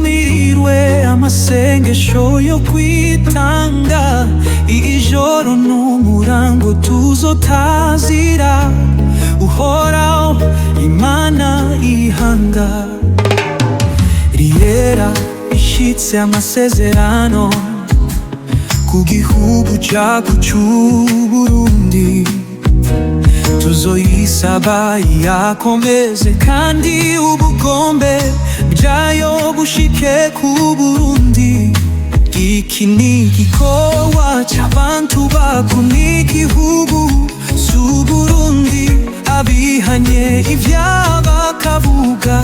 Turatumirirwe amasengesho yo kwitanga, ijoro n'umurango tuzotazira, uhoraho Imana ihanga rirera ishitse amasezerano ku gihugu cacu c'Uburundi. Tuzoyisaba yakomeze kandi ubugombe bwayo bushike ku Burundi. Iki ni igikorwa c'abantu bakunda igihugu c'Uburundi, abihanye ivyaha bakavuga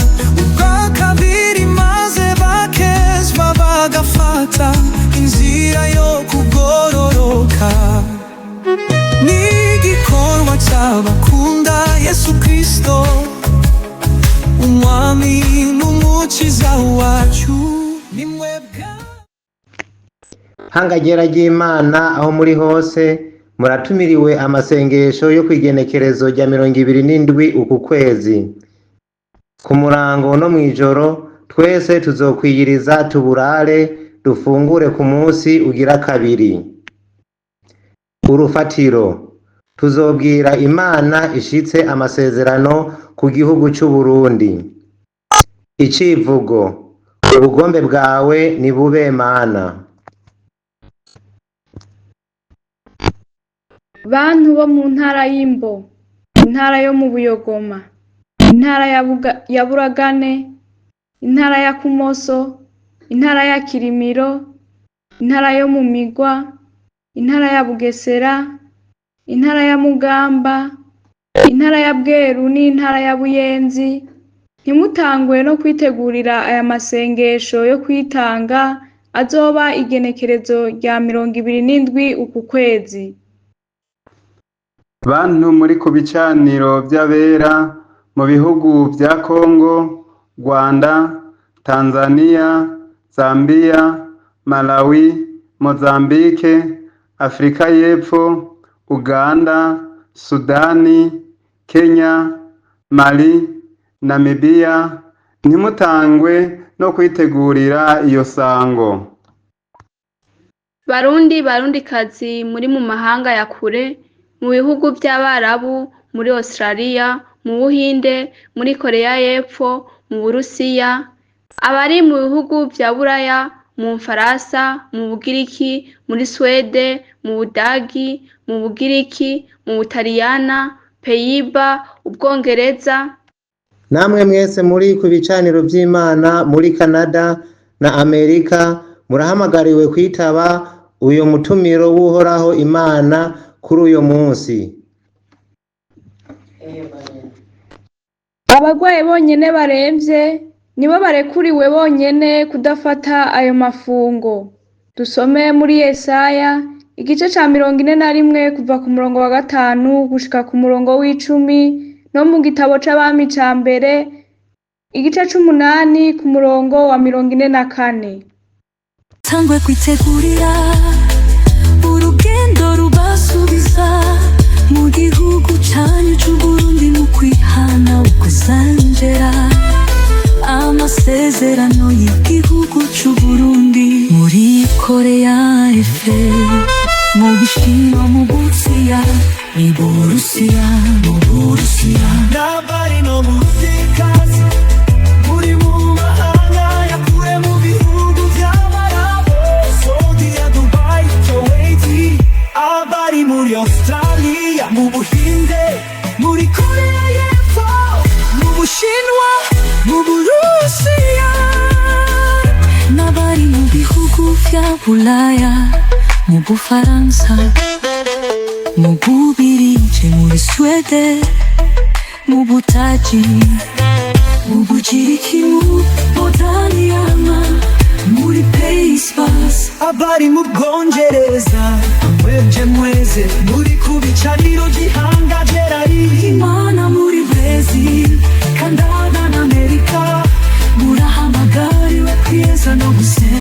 ubwa kabiri, maze bakezwa bagafata inzira yo kugororoka. N'igikorwa c'abakunda Yesu Kristo, umwami n'umukiza wacu. Hangagera ry'Imana aho muri hose, muratumiriwe amasengesho yo kwigenekerezo rya 27 uku kwezi. Ku murango no mwijoro twese tuzokwiyiriza tuburare, dufungure ku munsi ugira kabiri. Urufatiro: tuzobwira Imana ishitse amasezerano ku gihugu c'Uburundi. Icivugo: ubugombe bwawe nibube Mana. Bantu bo mu ntara y'Imbo, intara yo mu Buyogoma, intara ya Buragane, intara ya Kumoso, intara ya Kirimiro, intara yo mu Migwa, intara ya Bugesera, intara ya Mugamba, intara ya Bweru n'intara ya Buyenzi, ntimutangwe no kwitegurira aya masengesho yo kwitanga azoba igenekerezo rya 27 uku kwezi. Bantu muri ku bicaniro by'abera mu bihugu vya Kongo, Rwanda, Tanzania, Zambia, Malawi, Mozambique, Afrika y'Epfo, Uganda, Sudani, Kenya, Mali, Namibia, ntimutangwe no kwitegurira iyo sango. Barundikazi muri mu mahanga ya kure, mu bihugu by'Abarabu, muri Australia, mu Buhinde, muri Korea y'Epfo, mu Burusiya, abari mu bihugu vya Buraya, mu Faransa, mu Bugiriki, muri Swede, mu Budagi, mu Bugiriki, mu Butaliyana, Peyiba, Ubwongereza. Namwe mwese muri ku bicaniro by'Imana muri Canada na Amerika, murahamagariwe kwitaba uyo mutumiro w'uhoraho Imana kuri uyo munsi. Abagwaye bonyene baremvye nibo barekuriwe bonyene kudafata ayo mafungo. Dusome muri Yesaya igice ca 41 kuva ku murongo wa 5 gushika ku murongo w'10, no mu gitabo c'Abami ca mbere igice c'8 ku murongo wa 44. Tangwe kwitegurira urugendo rubasubiza mu gihugu canyu c'Uburundi, mu kwihana ukuzanjera amasezerano y'igihugu c'Uburundi. Muri Korea efe, mu Bushinwa, mu Burusiya, mu Burusiya, mu Burusiya, n'abari no mu Afrikazi, muri mu mahanga ya kure, mu bihugu vy'Abarabu, Saudiya, Dubai, Kuwaiti, abari muri Australia, mu Buhinde, muri Korea y'Epfo, mu Bushinwa, mu Burusiya, n'abari mu bihugu vya Bulaya, mu Bufaransa, mu Bubirigi, muri Swede, mu Butaji, mu Bugiriki, mu Botaniyama, muri Pays-Bas, abari mu Bwongereza, mwebwe mweze muri ku bicaniro gihanga Gerari, Imana muri Brazil, Canada na Amerika, murahamagariwe kwiyeza no gusenga.